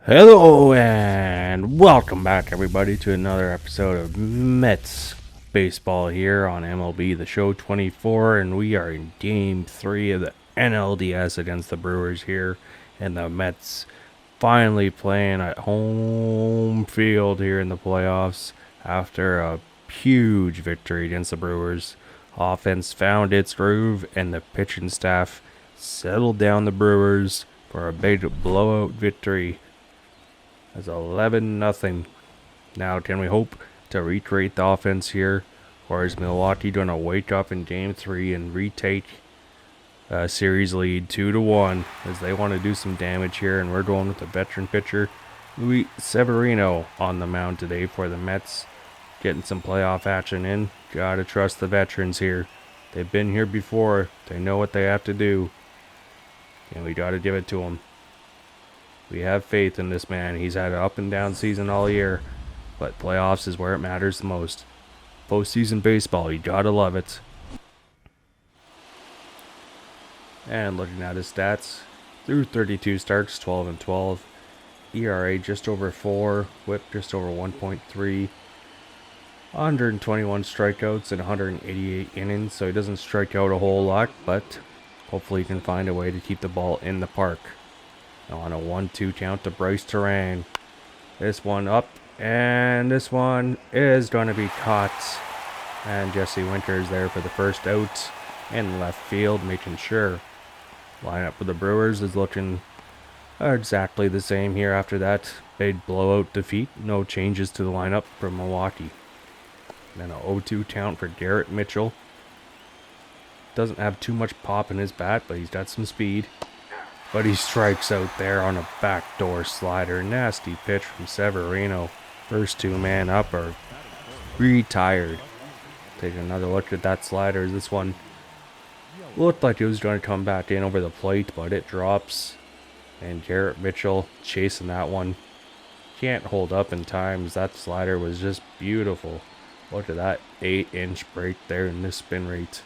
Hello and welcome back everybody to another episode of Mets Baseball here on MLB The Show 24, and we are in Game 3 of the NLDS against the Brewers here, and the Mets finally playing at home field here in the playoffs after a huge victory against the Brewers. Offense found its groove and the pitching staff settled down the Brewers for a big blowout victory. It's 11-0. Now, can we hope to recreate the offense here, or is Milwaukee going to wake up in Game 3 and retake a series lead 2-1 as they want to do some damage here? And we're going with the veteran pitcher Luis Severino on the mound today for the Mets, getting some playoff action in. Gotta trust the veterans here. They've been here before. They know what they have to do, and we gotta give it to them. We have faith in this man. He's had an up and down season all year, but playoffs is where it matters the most. Postseason baseball, you gotta love it. And looking at his stats, through 32 starts, 12-12, ERA just over 4, WHIP just over 1.3, 121 strikeouts in 188 innings, so he doesn't strike out a whole lot, but hopefully he can find a way to keep the ball in the park. Now on a 1-2 count to Bryce Terang. This one up, and this one is going to be caught. And Jesse Winter is there for the first out in left field, making sure. Lineup for the Brewers is looking exactly the same here after that big blowout defeat. No changes to the lineup from Milwaukee. Then a 0-2 count for Garrett Mitchell. Doesn't have too much pop in his bat, but he's got some speed. But he strikes out there on a backdoor slider. Nasty pitch from Severino. First two man up are retired. Take another look at that slider. This one looked like it was going to come back in over the plate, but it drops. And Garrett Mitchell chasing that one. Can't hold up in times. That slider was just beautiful. Look at that 8-inch break there in this spin rate.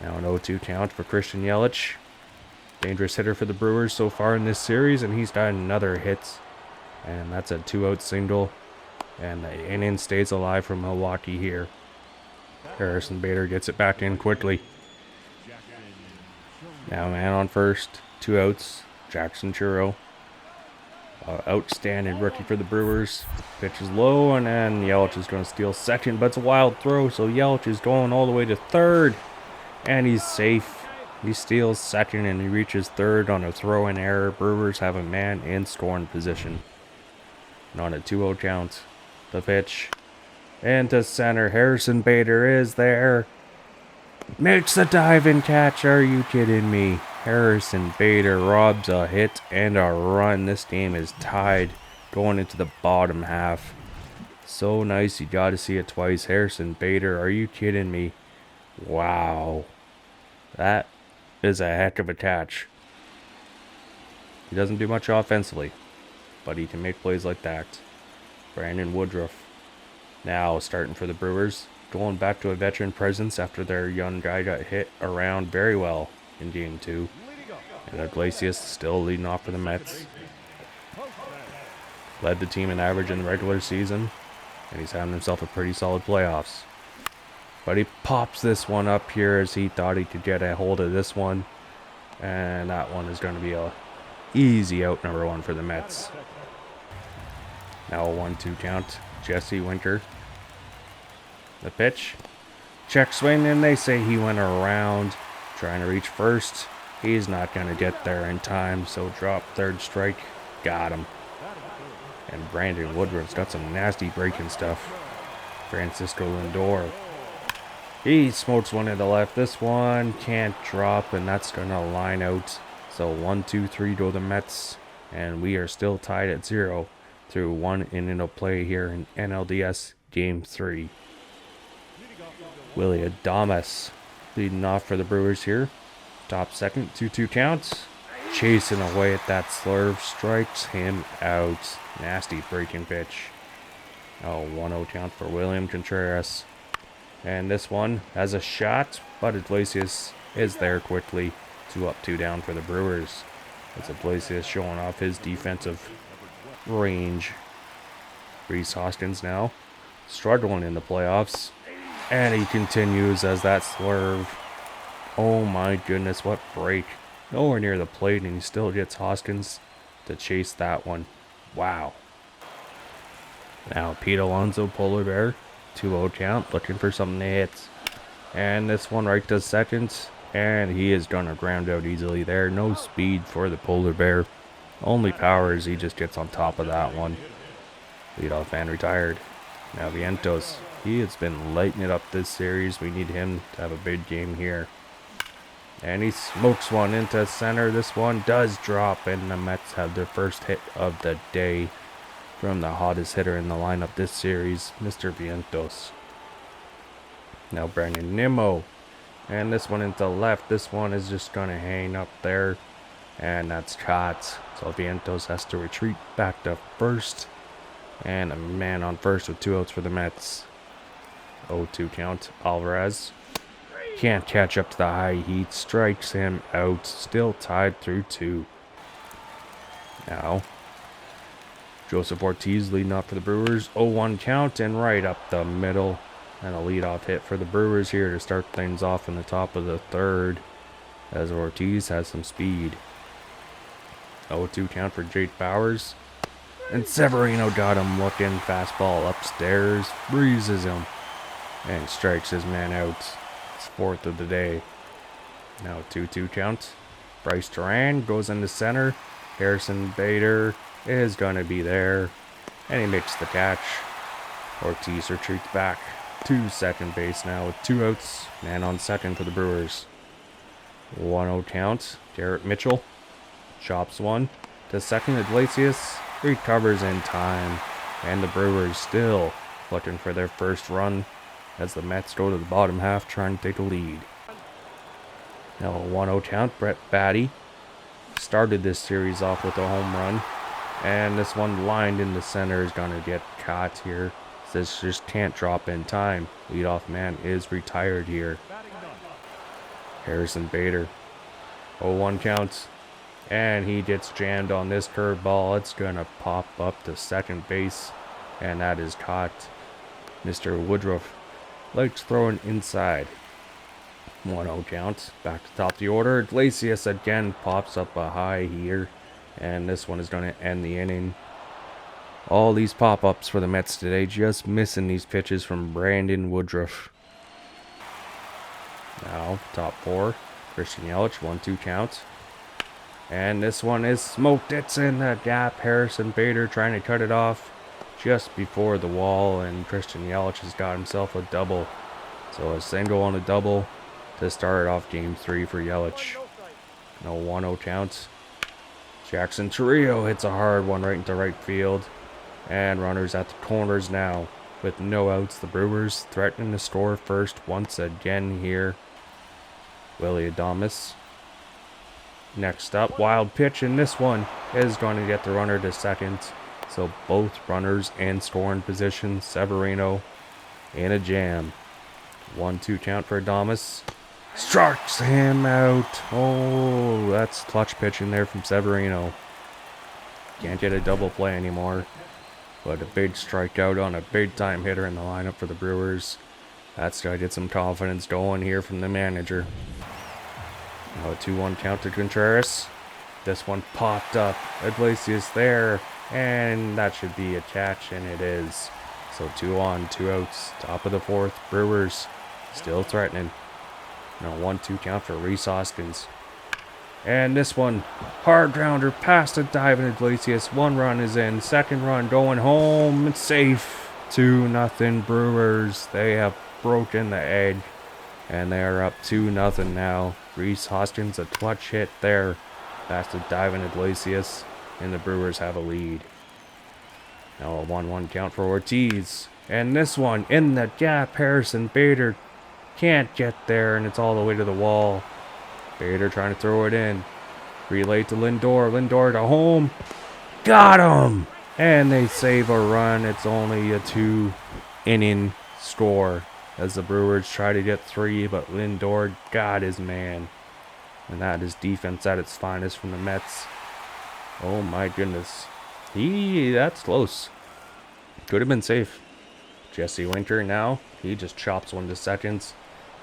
Now an 0-2 count for Christian Yelich. Dangerous hitter for the Brewers so far in this series, and he's got another hit, and that's a 2-out single, and the inning stays alive for Milwaukee here. Harrison Bader gets it back in quickly. Now man on first, 2 outs, Jackson Churro. Outstanding rookie for the Brewers. Pitch is low, and then Yelich is going to steal second, but it's a wild throw, so Yelich is going all the way to third, and he's safe. He steals second and he reaches third on a throw-in error. Brewers have a man in scoring position. And on a 2-0 count, the pitch into center. Harrison Bader is there. Makes the dive and catch. Are you kidding me? Harrison Bader robs a hit and a run. This game is tied going into the bottom half. So nice. You got to see it twice. Harrison Bader, are you kidding me? Wow. That is a heck of a catch. He doesn't do much offensively, but he can make plays like that. Brandon Woodruff now starting for the Brewers, going back to a veteran presence after their young guy got hit around very well in Game 2. And Iglesias still leading off for the Mets. Led the team in average in the regular season, and he's having himself a pretty solid playoffs. But he pops this one up here as he thought he could get a hold of this one. And that one is going to be a easy out number 1 for the Mets. Now a 1-2 count. Jesse Winter. The pitch. Check swing, and they say he went around trying to reach first. He's not going to get there in time, so drop third strike. Got him. And Brandon Woodruff's got some nasty breaking stuff. Francisco Lindor. He smokes one to the left. This one can't drop, and that's going to line out. So 1-2-3 go the Mets, and we are still tied at 0 through 1 inning of play here in NLDS Game 3. Willie Adames leading off for the Brewers here. Top second, 2-2 counts. Chasing away at that slurve, strikes him out. Nasty breaking pitch. Oh, 1-0 count for William Contreras. And this one has a shot, but Iglesias is there quickly. 2 up, 2 down for the Brewers. As Iglesias showing off his defensive range. Rhys Hoskins now struggling in the playoffs. And he continues as that swerve. Oh my goodness, what break. Nowhere near the plate, and he still gets Hoskins to chase that one. Wow. Now Pete Alonso, Polar Bear, 2-0 count, looking for something to hit. And this one right to second, and he is going to ground out easily there. No speed for the Polar Bear. Only power as he just gets on top of that one. Leadoff man retired. Now Vientos, he has been lighting it up this series. We need him to have a big game here. And he smokes one into center. This one does drop, and the Mets have their first hit of the day from the hottest hitter in the lineup this series, Mr. Vientos. Now Brandon Nimmo. And this one into left. This one is just going to hang up there. And that's caught. So Vientos has to retreat back to first. And a man on first with 2 outs for the Mets. 0-2 count. Alvarez can't catch up to the high heat. Strikes him out. Still tied through 2. Now Joseph Ortiz leading off for the Brewers. 0-1 count and right up the middle. And a leadoff hit for the Brewers here to start things off in the top of the third. As Ortiz has some speed. 0-2 count for Jake Bauers. And Severino got him looking. Fastball upstairs. Breezes him. And strikes his man out. It's 4th of the day. Now 2-2 count. Bryce Duran goes into center. Harrison Bader is going to be there. And he makes the catch. Ortiz retreats back to second base now with 2 outs. Man on second for the Brewers. 1-0 count. Garrett Mitchell chops one to second. Iglesias recovers in time. And the Brewers still looking for their first run as the Mets go to the bottom half trying to take a lead. Now a 1-0 count. Brett Batty started this series off with a home run. And this one lined in the center is going to get caught here. This just can't drop in time. Leadoff man is retired here. Harrison Bader. 0-1 counts. And he gets jammed on this curveball. It's going to pop up to second base. And that is caught. Mr. Woodruff likes throwing inside. 1-0 count. Back to top of the order. Iglesias again pops up a high here. And this one is going to end the inning. All these pop-ups for the Mets today. Just missing these pitches from Brandon Woodruff. Now, top 4. Christian Yelich. 1-2 count. And this one is smoked. It's in the gap. Harrison Bader trying to cut it off just before the wall. And Christian Yelich has got himself a double. So a single on a double to start off game 3 for Yelich. No 1-0 count. Jackson Torrio hits a hard one right into right field. And runners at the corners now. With no outs, the Brewers threatening to score first once again here. Willie Adames. Next up, wild pitch, and this one is going to get the runner to second. So both runners in scoring position. Severino in a jam. 1-2 count for Adames. Strikes him out. Oh, that's clutch pitching there from Severino. Can't get a double play anymore. But a big strikeout on a big time hitter in the lineup for the Brewers. That's got to get some confidence going here from the manager. Now a 2-1 count to Contreras. This one popped up. Iglesias there. And that should be a catch, and it is. So 2 on, 2 outs. Top of the 4th. Brewers still threatening. Now 1-2 count for Rhys Hoskins. And this one, hard grounder past a diving Iglesias. 1 run is in. 2nd run going home. It's safe. 2-0 Brewers. They have broken the egg. And they are up 2-0 now. Rhys Hoskins, a clutch hit there. Past a diving Iglesias. And the Brewers have a lead. Now a 1-1 count for Ortiz. And this one in the gap. Harrison Bader can't get there. And it's all the way to the wall. Bader trying to throw it in. Relay to Lindor. Lindor to home. Got him! And they save a run. It's only a 2-inning score as the Brewers try to get 3, but Lindor got his man. And that is defense at its finest from the Mets. Oh my goodness. That's close. Could have been safe. Jesse Winter now, he just chops one to seconds.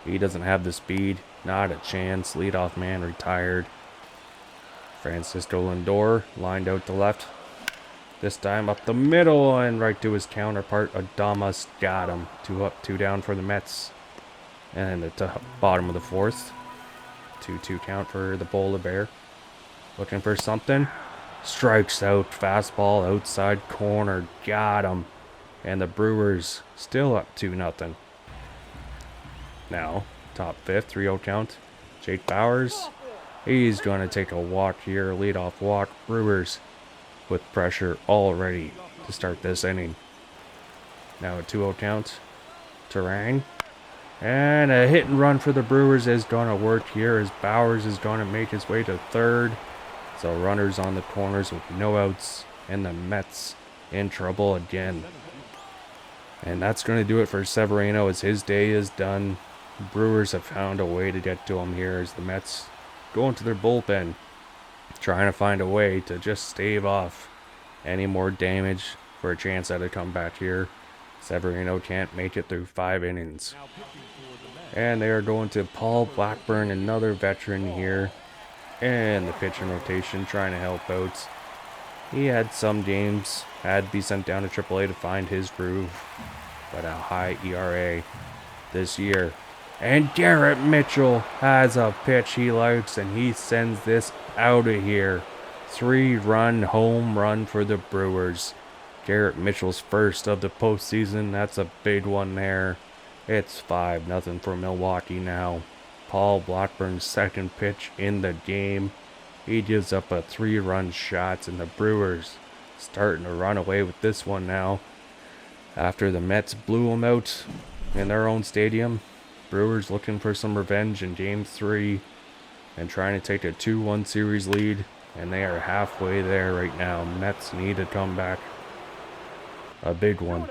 He doesn't have the speed. Not a chance. Leadoff man retired. Francisco Lindor lined out to left. This time up the middle and right to his counterpart. Adamas got him. 2 up, 2 down for the Mets. And at the bottom of the 4th. 2-2 count for the Polar Bear. Looking for something. Strikes out. Fastball outside corner. Got him. And the Brewers still up 2-0. Now, top 5th, 3-0 count. Jake Bauers. He's going to take a walk here. Leadoff walk. Brewers with pressure already to start this inning. Now a 2-0 count. Terang. And a hit and run for the Brewers is going to work here as Bauers is going to make his way to 3rd. So runners on the corners with no outs. And the Mets in trouble again. And that's going to do it for Severino as his day is done. Brewers have found a way to get to him here as the Mets go into their bullpen, trying to find a way to just stave off any more damage for a chance at a comeback here. Severino can't make it through 5 innings. And they are going to Paul Blackburn, another veteran here. And the pitching rotation trying to help out. He had some games, had to be sent down to AAA to find his groove. But a high ERA this year. And Garrett Mitchell has a pitch he likes, and he sends this out of here. 3-run home run for the Brewers. Garrett Mitchell's first of the postseason. That's a big one there. It's 5-0 for Milwaukee now. Paul Blackburn's second pitch in the game. He gives up a 3-run shot, and the Brewers starting to run away with this one now. After the Mets blew them out in their own stadium, Brewers looking for some revenge in Game 3 and trying to take a 2-1 series lead, and they are halfway there right now. Mets need to come back. A big one.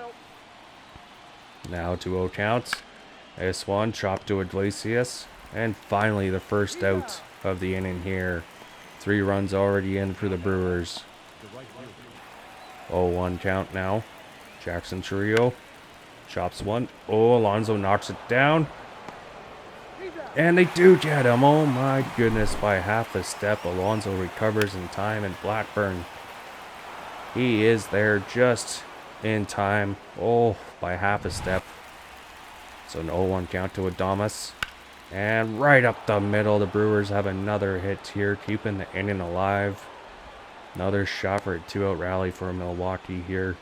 Now 2-0 counts. This one chopped to Iglesias, and finally the first out of the inning here. 3 runs already in for the Brewers. 0-1 count now. Jackson Trio chops one. Oh, Alonso knocks it down. And they do get him. Oh my goodness, by half a step. Alonso recovers in time, and Blackburn, he is there just in time. Oh, by half a step. So an 0-1 count to Adamas. And right up the middle, the Brewers have another hit here, keeping the inning alive. Another shot for a 2-out rally for Milwaukee here.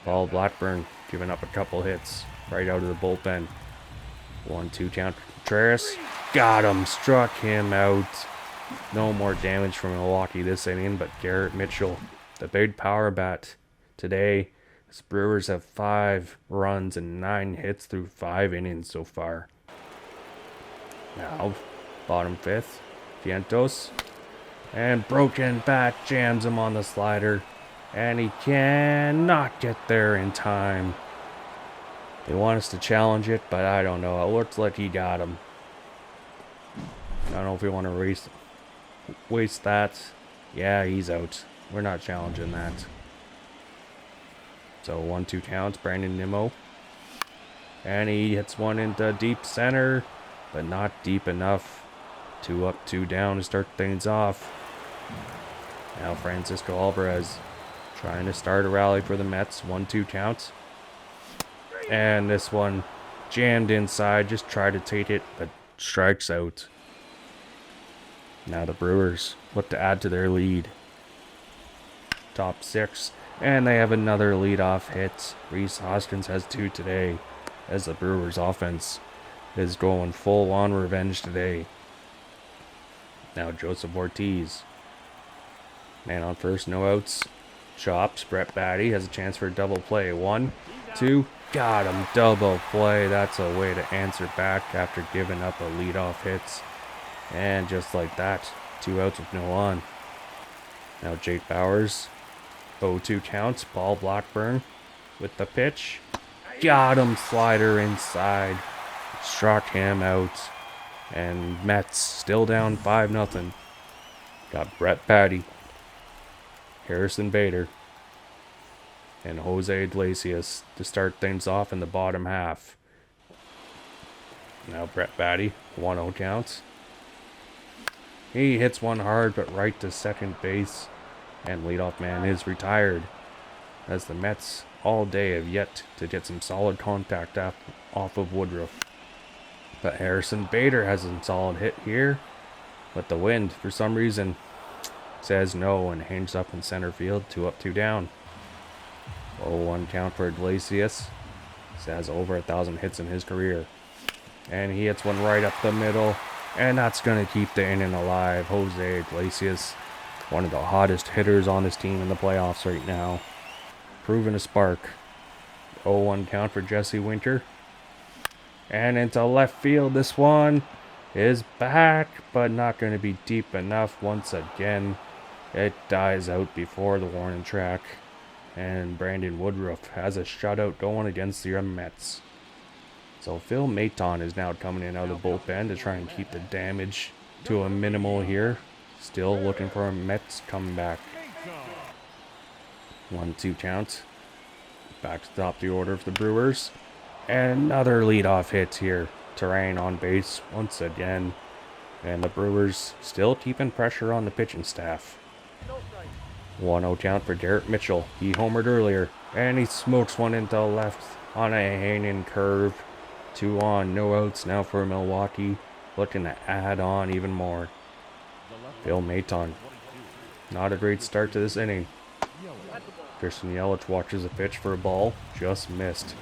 Paul Blackburn giving up a couple hits right out of the bullpen. 1-2 count. Contreras got him, struck him out. No more damage from Milwaukee this inning, but Garrett Mitchell, the big power bat today. The Brewers have 5 runs and 9 hits through 5 innings so far. Now, bottom 5th, Vientos. And broken bat jams him on the slider. And he cannot get there in time. They want us to challenge it, but I don't know. It looks like he got him. I don't know if we want to waste that. Yeah, he's out. We're not challenging that. So 1-2 counts. Brandon Nimmo. And he hits one into deep center, but not deep enough. 2 up, 2 down to start things off. Now Francisco Alvarez trying to start a rally for the Mets. 1-2 counts. And this one jammed inside. Just tried to take it, but strikes out. Now the Brewers look to add to their lead. Top 6. And they have another leadoff hit. Rhys Hoskins has 2 today, as the Brewers offense is going full on revenge today. Now Joseph Ortiz. Man on first, no outs. Chops. Brett Batty has a chance for a double play. 1, 2. Got him. Double play. That's a way to answer back after giving up a leadoff hits. And just like that, 2 outs with no on. Now Jake Bauers. 0-2 counts. Paul Blackburn with the pitch. Got him. Slider inside. Struck him out. And Mets still down 5-0. Got Brett Batty. Harrison Bader and Jose Iglesias to start things off in the bottom half. Now Brett Batty, 1-0 counts. He hits one hard but right to second base, and leadoff man is retired, as the Mets all day have yet to get some solid contact off of Woodruff. But Harrison Bader has a solid hit here, but the wind, for some reason, says no and hangs up in center field. 2 up, 2 down. 0-1 count for Iglesias. He has over 1,000 hits in his career. And he hits one right up the middle, and that's going to keep the inning alive. Jose Iglesias, one of the hottest hitters on this team in the playoffs right now. Proving a spark. 0-1 count for Jesse Winter. And into left field, this one is back, but not going to be deep enough once again. It dies out before the warning track. And Brandon Woodruff has a shutout going against the Mets. So Phil Maton is now coming in out of the bullpen to try and keep the damage to a minimal here. Still looking for a Mets comeback. 1-2 count. Back to top of the order for the Brewers. And another leadoff hit here. Terrain on base once again. And the Brewers still keeping pressure on the pitching staff. 1-0 count for Garrett Mitchell. He homered earlier. And he smokes one into left on a hanging curve. 2 on, no outs now for Milwaukee. Looking to add on even more. Phil Maton. Not a great start to this inning. Christian Yelich watches a pitch for a ball. Just missed.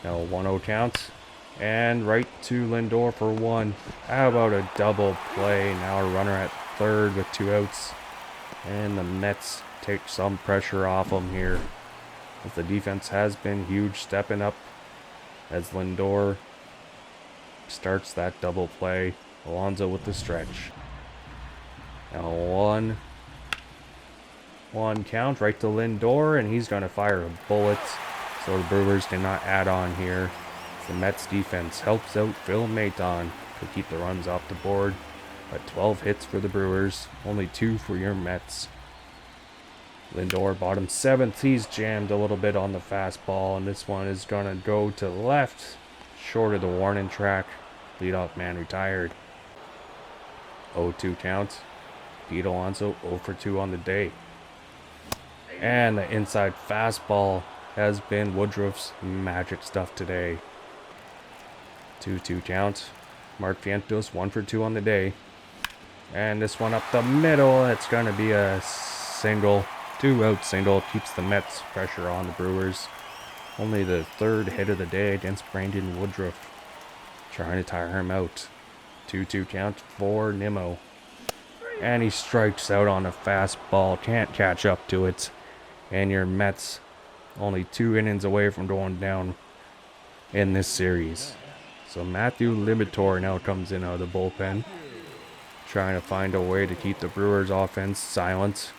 Now 1-0 count. And right to Lindor for 1. How about a double play? Now a runner at third with 2 outs. And the Mets take some pressure off them here, as the defense has been huge, stepping up as Lindor starts that double play. Alonso with the stretch. Now 1-1 count right to Lindor, and he's going to fire a bullet, so the Brewers cannot add on here. The Mets defense helps out Phil Maton to keep the runs off the board. But 12 hits for the Brewers, only 2 for your Mets. Lindor, bottom 7th, he's jammed a little bit on the fastball, and this one is going to go to left, short of the warning track. Leadoff man retired. 0-2 count. Pete Alonso 0 for 2 on the day. And the inside fastball has been Woodruff's magic stuff today. 2-2 count. Mark Vientos 1 for 2 on the day. And this one up the middle, it's going to be a single. 2-out single, keeps the Mets pressure on the Brewers. Only the 3rd hit of the day against Brandon Woodruff. Trying to tire him out. 2-2 count for Nimmo. And he strikes out on a fastball, can't catch up to it. And your Mets only 2 innings away from going down in this series. So Matthew Liberatore now comes in out of the bullpen, trying to find a way to keep the Brewers offense silent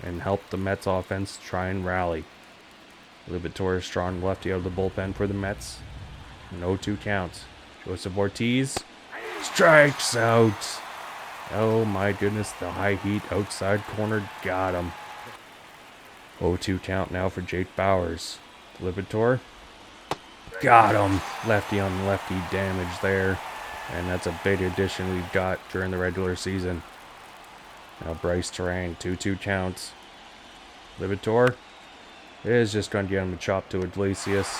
and help the Mets offense try and rally. Liberatore, strong lefty out of the bullpen for the Mets. An 0-2 count. Joseph Ortiz strikes out. Oh my goodness, the high heat outside corner got him. 0-2 count now for Jake Bauers. Liberatore got him. Lefty on lefty damage there. And that's a big addition we've got during the regular season. Now Bryce Terang, 2-2 counts. Liberatore is just going to get him a chop to Iglesias.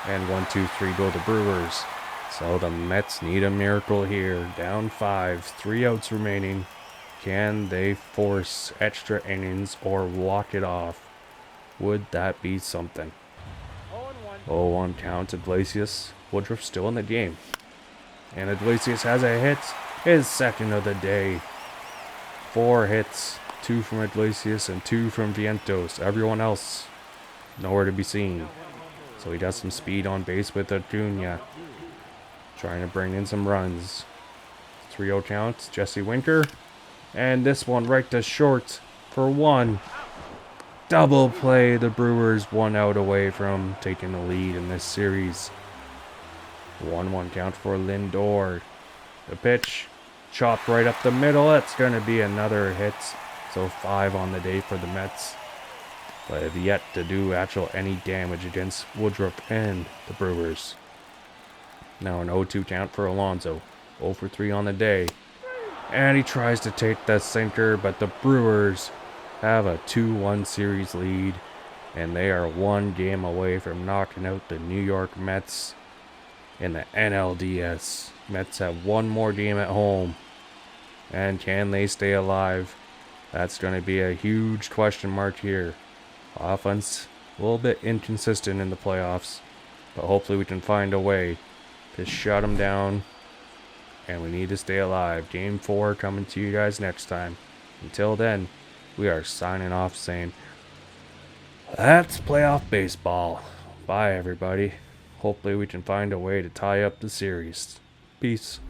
And 1-2-3 go the Brewers. So the Mets need a miracle here. Down 5, 3 outs remaining. Can they force extra innings or walk it off? Would that be something? 0-1 count Iglesias. Woodruff still in the game. And Iglesias has a hit, his 2nd of the day. 4 hits, 2 from Iglesias and 2 from Vientos. Everyone else nowhere to be seen. So he does some speed on base with Acuna, trying to bring in some runs. 3-0 count, Jesse Winker. And this one right to short for 1. Double play. The Brewers 1 out away from taking the lead in this series. 1-1 count for Lindor. The pitch chopped right up the middle. That's going to be another hit. So 5 on the day for the Mets, but have yet to do any damage against Woodruff and the Brewers. Now an 0-2 count for Alonso, 0 for 3 on the day. And he tries to take the sinker, but the Brewers have a 2-1 series lead, and they are 1 game away from knocking out the New York Mets in the NLDS. Mets have 1 more game at home, and can they stay alive? That's going to be a huge question mark here. Offense, a little bit inconsistent in the playoffs, but hopefully we can find a way to shut them down, and we need to stay alive. Game 4 coming to you guys next time. Until then, we are signing off saying, that's playoff baseball. Bye, everybody. Hopefully we can find a way to tie up the series. Peace.